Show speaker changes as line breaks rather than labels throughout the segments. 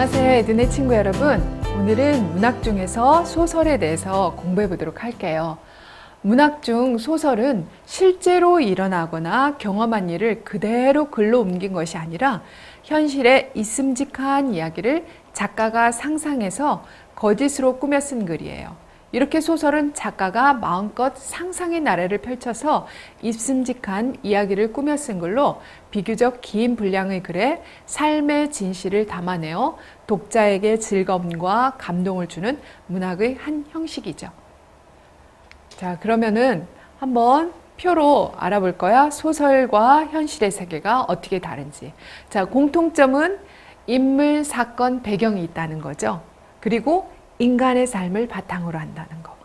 안녕하세요, 에드네 친구 여러분. 오늘은 문학 중에서 소설에 대해서 공부해 보도록 할게요. 문학 중 소설은 실제로 일어나거나 경험한 일을 그대로 글로 옮긴 것이 아니라 현실에 있음직한 이야기를 작가가 상상해서 거짓으로 꾸며 쓴 글이에요. 이렇게 소설은 작가가 마음껏 상상의 나래를 펼쳐서 있음직한 이야기를 꾸며 쓴 글로 비교적 긴 분량의 글에 삶의 진실을 담아내어 독자에게 즐거움과 감동을 주는 문학의 한 형식이죠. 자, 그러면은 한번 표로 알아볼 거야. 소설과 현실의 세계가 어떻게 다른지. 자, 공통점은 인물, 사건, 배경이 있다는 거죠. 그리고 인간의 삶을 바탕으로 한다는 거.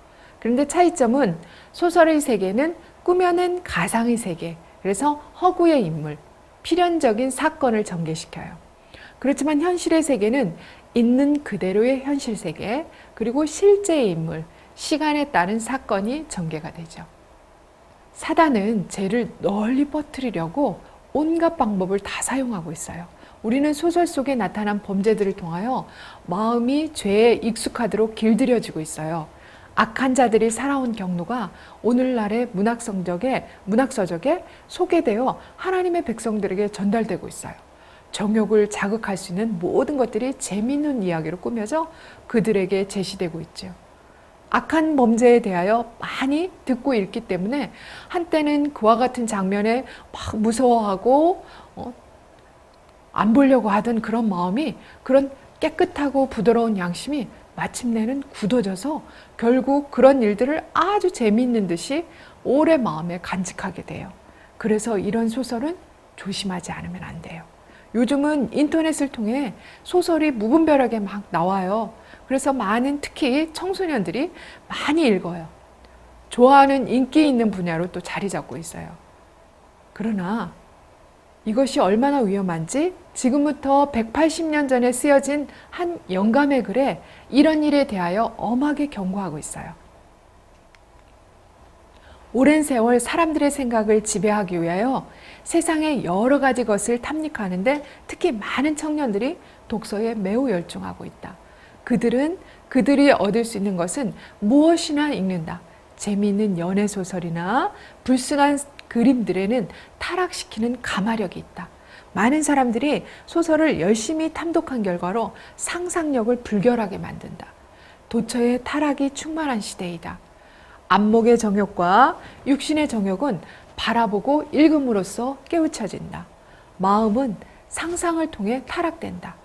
그런데 차이점은 소설의 세계는 꾸며낸 가상의 세계, 그래서 허구의 인물, 필연적인 사건을 전개시켜요. 그렇지만 현실의 세계는 있는 그대로의 현실 세계, 그리고 실제의 인물, 시간에 따른 사건이 전개가 되죠. 사단은 죄를 널리 퍼뜨리려고 온갖 방법을 다 사용하고 있어요. 우리는 소설 속에 나타난 범죄들을 통하여 마음이 죄에 익숙하도록 길들여지고 있어요. 악한 자들이 살아온 경로가 오늘날의 문학서적에 소개되어 하나님의 백성들에게 전달되고 있어요. 정욕을 자극할 수 있는 모든 것들이 재미있는 이야기로 꾸며져 그들에게 제시되고 있죠. 악한 범죄에 대하여 많이 듣고 읽기 때문에 한때는 그와 같은 장면에 막 무서워하고 안 보려고 하던 그런 마음이, 그런 깨끗하고 부드러운 양심이 마침내는 굳어져서 결국 그런 일들을 아주 재미있는 듯이 오래 마음에 간직하게 돼요. 그래서 이런 소설은 조심하지 않으면 안 돼요. 요즘은 인터넷을 통해 소설이 무분별하게 막 나와요. 그래서 특히 청소년들이 많이 읽어요. 좋아하는 인기 있는 분야로 또 자리 잡고 있어요. 그러나 이것이 얼마나 위험한지 지금부터 180년 전에 쓰여진 한 영감의 글에 이런 일에 대하여 엄하게 경고하고 있어요. 오랜 세월 사람들의 생각을 지배하기 위하여 세상의 여러 가지 것을 탐닉하는데 특히 많은 청년들이 독서에 매우 열중하고 있다. 그들은 그들이 얻을 수 있는 것은 무엇이나 읽는다. 재미있는 연애소설이나 불순한 그림들에는 타락시키는 가마력이 있다. 많은 사람들이 소설을 열심히 탐독한 결과로 상상력을 불결하게 만든다. 도처에 타락이 충만한 시대이다. 안목의 정욕과 육신의 정욕은 바라보고 읽음으로써 깨우쳐진다. 마음은 상상을 통해 타락된다.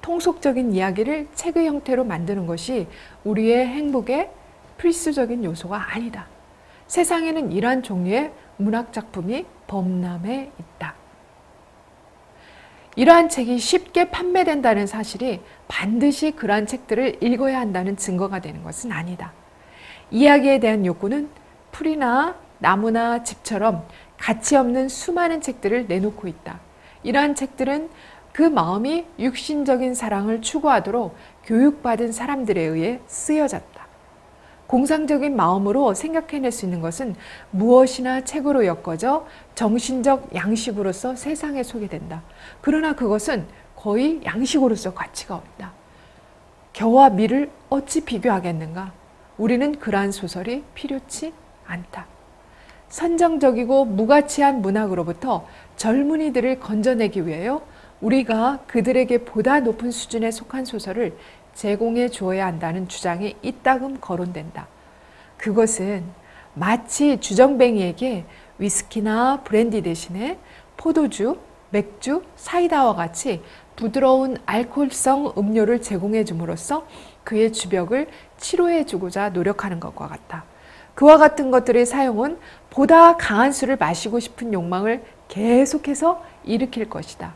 통속적인 이야기를 책의 형태로 만드는 것이 우리의 행복의 필수적인 요소가 아니다. 세상에는 이러한 종류의 문학작품이 범람해 있다. 이러한 책이 쉽게 판매된다는 사실이 반드시 그러한 책들을 읽어야 한다는 증거가 되는 것은 아니다. 이야기에 대한 욕구는 풀이나 나무나 집처럼 가치 없는 수많은 책들을 내놓고 있다. 이러한 책들은 그 마음이 육신적인 사랑을 추구하도록 교육받은 사람들에 의해 쓰여졌다. 공상적인 마음으로 생각해낼 수 있는 것은 무엇이나 책으로 엮어져 정신적 양식으로서 세상에 소개된다. 그러나 그것은 거의 양식으로서 가치가 없다. 겨와 밀을 어찌 비교하겠는가? 우리는 그러한 소설이 필요치 않다. 선정적이고 무가치한 문학으로부터 젊은이들을 건져내기 위하여 우리가 그들에게 보다 높은 수준에 속한 소설을 제공해 주어야 한다는 주장이 이따금 거론된다. 그것은 마치 주정뱅이에게 위스키나 브랜디 대신에 포도주, 맥주, 사이다와 같이 부드러운 알코올성 음료를 제공해 줌으로써 그의 주벽을 치료해 주고자 노력하는 것과 같다. 그와 같은 것들의 사용은 보다 강한 술을 마시고 싶은 욕망을 계속해서 일으킬 것이다.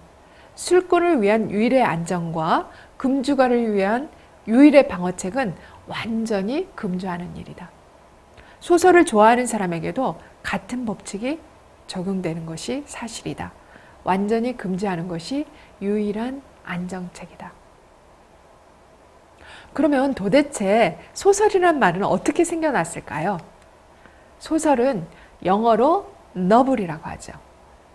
술꾼을 위한 유일의 안정과 금주가를 위한 유일의 방어책은 완전히 금주하는 일이다. 소설을 좋아하는 사람에게도 같은 법칙이 적용되는 것이 사실이다. 완전히 금지하는 것이 유일한 안정책이다. 그러면 도대체 소설이란 말은 어떻게 생겨났을까요? 소설은 영어로 너블이라고 하죠.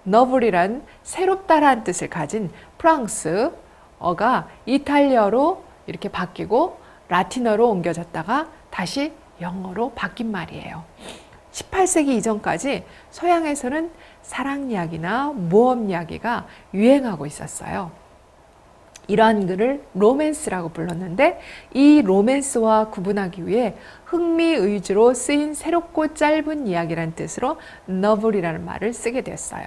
너블이란 새롭다라는 뜻을 가진 프랑스 어가 이탈리아로 이렇게 바뀌고 라틴어로 옮겨졌다가 다시 영어로 바뀐 말이에요. 18세기 이전까지 서양에서는 사랑 이야기나 모험 이야기가 유행하고 있었어요. 이러한 글을 로맨스라고 불렀는데 이 로맨스와 구분하기 위해 흥미 위주로 쓰인 새롭고 짧은 이야기란 뜻으로 너블이라는 말을 쓰게 됐어요.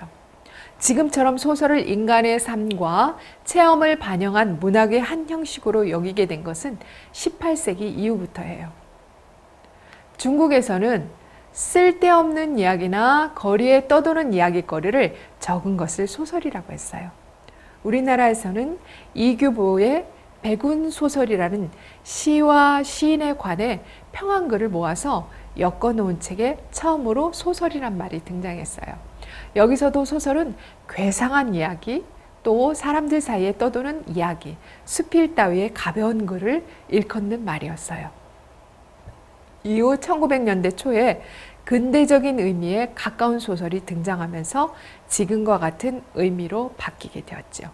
지금처럼 소설을 인간의 삶과 체험을 반영한 문학의 한 형식으로 여기게 된 것은 18세기 이후부터예요. 중국에서는 쓸데없는 이야기나 거리에 떠도는 이야기거리를 적은 것을 소설이라고 했어요. 우리나라에서는 이규보의 백운소설이라는 시와 시인에 관해 평안글을 모아서 엮어놓은 책에 처음으로 소설이란 말이 등장했어요. 여기서도 소설은 괴상한 이야기, 또 사람들 사이에 떠도는 이야기, 수필 따위의 가벼운 글을 일컫는 말이었어요. 이후 1900년대 초에 근대적인 의미에 가까운 소설이 등장하면서 지금과 같은 의미로 바뀌게 되었죠.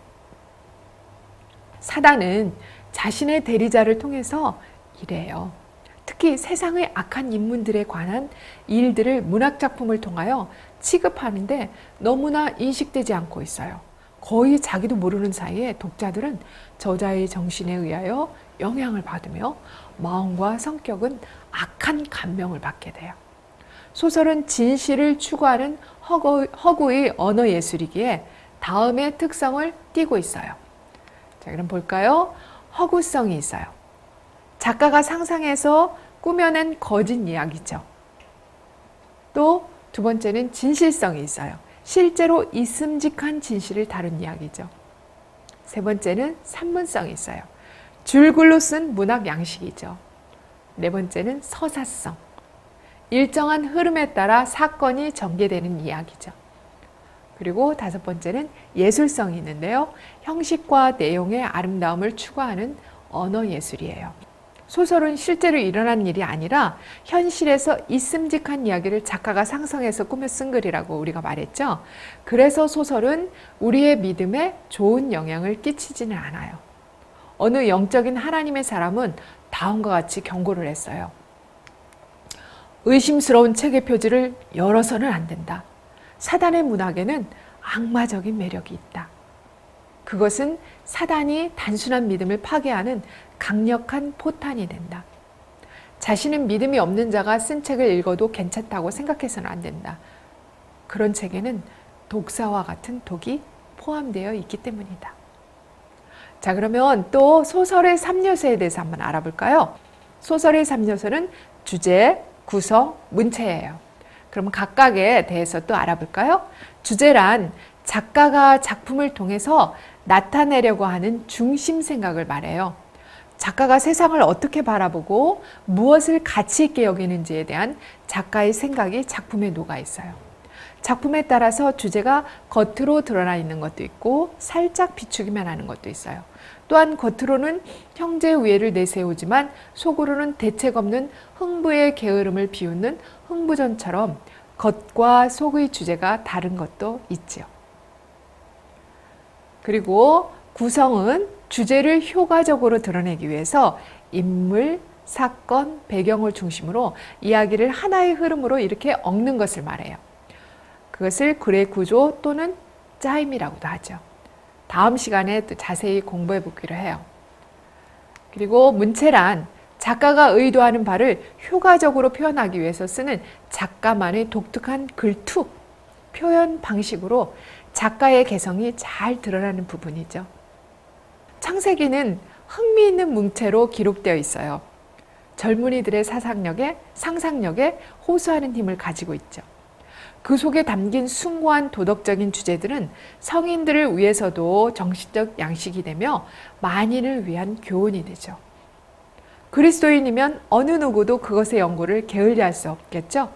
사단은 자신의 대리자를 통해서 이래요. 특히 세상의 악한 인물들에 관한 일들을 문학작품을 통하여 취급하는데 너무나 인식되지 않고 있어요. 거의 자기도 모르는 사이에 독자들은 저자의 정신에 의하여 영향을 받으며 마음과 성격은 악한 감명을 받게 돼요. 소설은 진실을 추구하는 허구의 언어 예술이기에 다음의 특성을 띠고 있어요. 자, 그럼 볼까요? 허구성이 있어요. 작가가 상상해서 꾸며낸 거짓 이야기죠. 또 두 번째는 진실성이 있어요. 실제로 있음직한 진실을 다룬 이야기죠. 세 번째는 산문성이 있어요. 줄글로 쓴 문학 양식이죠. 네 번째는 서사성. 일정한 흐름에 따라 사건이 전개되는 이야기죠. 그리고 다섯 번째는 예술성이 있는데요. 형식과 내용의 아름다움을 추구하는 언어 예술이에요. 소설은 실제로 일어난 일이 아니라 현실에서 있음직한 이야기를 작가가 상상해서 꾸며 쓴 글이라고 우리가 말했죠. 그래서 소설은 우리의 믿음에 좋은 영향을 끼치지는 않아요. 어느 영적인 하나님의 사람은 다음과 같이 경고를 했어요. 의심스러운 책의 표지를 열어서는 안 된다. 사단의 문학에는 악마적인 매력이 있다. 그것은 사단이 단순한 믿음을 파괴하는 강력한 포탄이 된다. 자신은 믿음이 없는 자가 쓴 책을 읽어도 괜찮다고 생각해서는 안 된다. 그런 책에는 독사와 같은 독이 포함되어 있기 때문이다. 자, 그러면 또 소설의 3요소에 대해서 한번 알아볼까요? 소설의 3요소는 주제, 구성, 문체예요. 그럼 각각에 대해서 또 알아볼까요? 주제란 작가가 작품을 통해서 나타내려고 하는 중심 생각을 말해요. 작가가 세상을 어떻게 바라보고 무엇을 가치 있게 여기는지에 대한 작가의 생각이 작품에 녹아 있어요. 작품에 따라서 주제가 겉으로 드러나 있는 것도 있고 살짝 비추기만 하는 것도 있어요. 또한 겉으로는 형제 우애를 내세우지만 속으로는 대책 없는 흥부의 게으름을 비웃는 흥부전처럼 겉과 속의 주제가 다른 것도 있지요. 그리고 구성은 주제를 효과적으로 드러내기 위해서 인물, 사건, 배경을 중심으로 이야기를 하나의 흐름으로 이렇게 얽는 것을 말해요. 그것을 글의 구조 또는 짜임이라고도 하죠. 다음 시간에 또 자세히 공부해 보기로 해요. 그리고 문체란 작가가 의도하는 바를 효과적으로 표현하기 위해서 쓰는 작가만의 독특한 글투, 표현 방식으로 작가의 개성이 잘 드러나는 부분이죠. 창세기는 흥미있는 문체로 기록되어 있어요. 젊은이들의 상상력에 호소하는 힘을 가지고 있죠. 그 속에 담긴 숭고한 도덕적인 주제들은 성인들을 위해서도 정신적 양식이 되며 만인을 위한 교훈이 되죠. 그리스도인이면 어느 누구도 그것의 연구를 게을리할 수 없겠죠.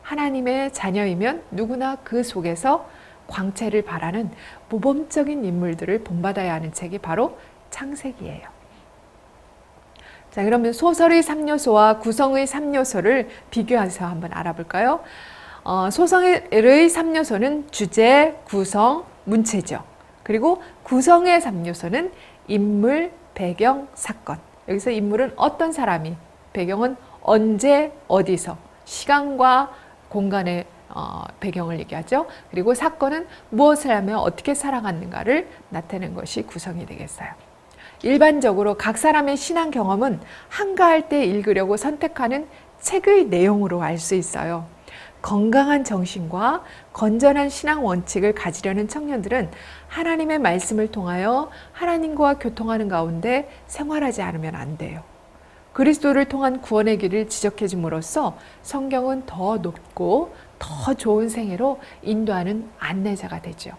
하나님의 자녀이면 누구나 그 속에서 광채를 발하는 모범적인 인물들을 본받아야 하는 책이 바로 창세기예요. 자, 그러면 소설의 3요소와 구성의 3요소를 비교해서 한번 알아볼까요? 소설의 3요소는 주제, 구성, 문체죠. 그리고 구성의 3요소는 인물, 배경, 사건. 여기서 인물은 어떤 사람이, 배경은 언제, 어디서, 시간과 공간의 배경을 얘기하죠. 그리고 사건은 무엇을 하며 어떻게 살아갔는가를 나타내는 것이 구성이 되겠어요. 일반적으로 각 사람의 신앙 경험은 한가할 때 읽으려고 선택하는 책의 내용으로 알 수 있어요. 건강한 정신과 건전한 신앙 원칙을 가지려는 청년들은 하나님의 말씀을 통하여 하나님과 교통하는 가운데 생활하지 않으면 안 돼요. 그리스도를 통한 구원의 길을 지적해 줌으로써 성경은 더 높고 더 좋은 생애로 인도하는 안내자가 되죠.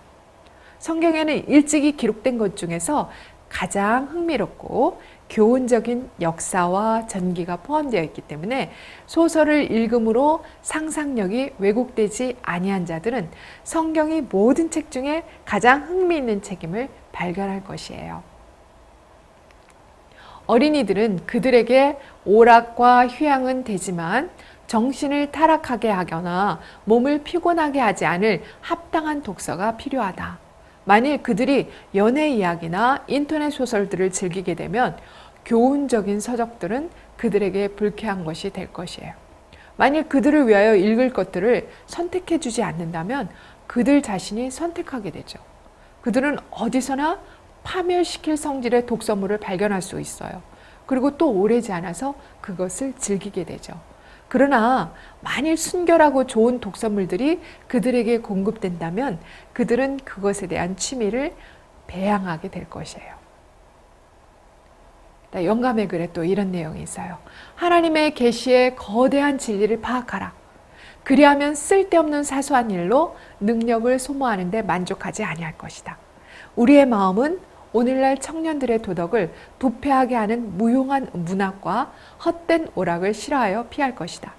성경에는 일찍이 기록된 것 중에서 가장 흥미롭고 교훈적인 역사와 전기가 포함되어 있기 때문에 소설을 읽음으로 상상력이 왜곡되지 아니한 자들은 성경이 모든 책 중에 가장 흥미있는 책임을 발견할 것이에요. 어린이들은 그들에게 오락과 휴양은 되지만 정신을 타락하게 하거나 몸을 피곤하게 하지 않을 합당한 독서가 필요하다. 만일 그들이 연애 이야기나 인터넷 소설들을 즐기게 되면 교훈적인 서적들은 그들에게 불쾌한 것이 될 것이에요. 만일 그들을 위하여 읽을 것들을 선택해 주지 않는다면 그들 자신이 선택하게 되죠. 그들은 어디서나 파멸시킬 성질의 독서물을 발견할 수 있어요. 그리고 또 오래지 않아서 그것을 즐기게 되죠. 그러나 만일 순결하고 좋은 독서물들이 그들에게 공급된다면 그들은 그것에 대한 취미를 배양하게 될 것이에요. 영감의 글에 또 이런 내용이 있어요. 하나님의 계시의 거대한 진리를 파악하라. 그리하면 쓸데없는 사소한 일로 능력을 소모하는 데 만족하지 아니할 것이다. 우리의 마음은 오늘날 청년들의 도덕을 부패하게 하는 무용한 문학과 헛된 오락을 싫어하여 피할 것이다.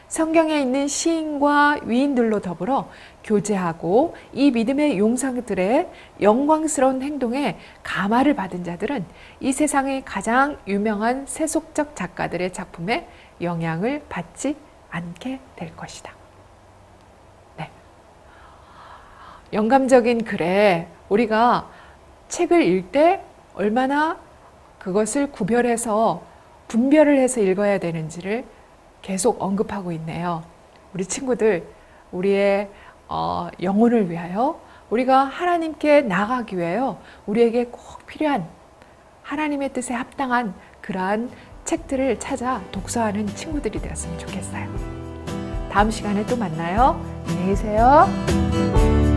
성경에 있는 시인과 위인들로 더불어 교제하고 이 믿음의 용사들의 영광스러운 행동에 감화를 받은 자들은 이 세상의 가장 유명한 세속적 작가들의 작품에 영향을 받지 않게 될 것이다. 네. 영감적인 글에 우리가 책을 읽을 때 얼마나 그것을 구별해서 분별을 해서 읽어야 되는지를 계속 언급하고 있네요. 우리 친구들, 우리의 영혼을 위하여 우리가 하나님께 나아가기 위하여 우리에게 꼭 필요한 하나님의 뜻에 합당한 그러한 책들을 찾아 독서하는 친구들이 되었으면 좋겠어요. 다음 시간에 또 만나요. 안녕히 계세요.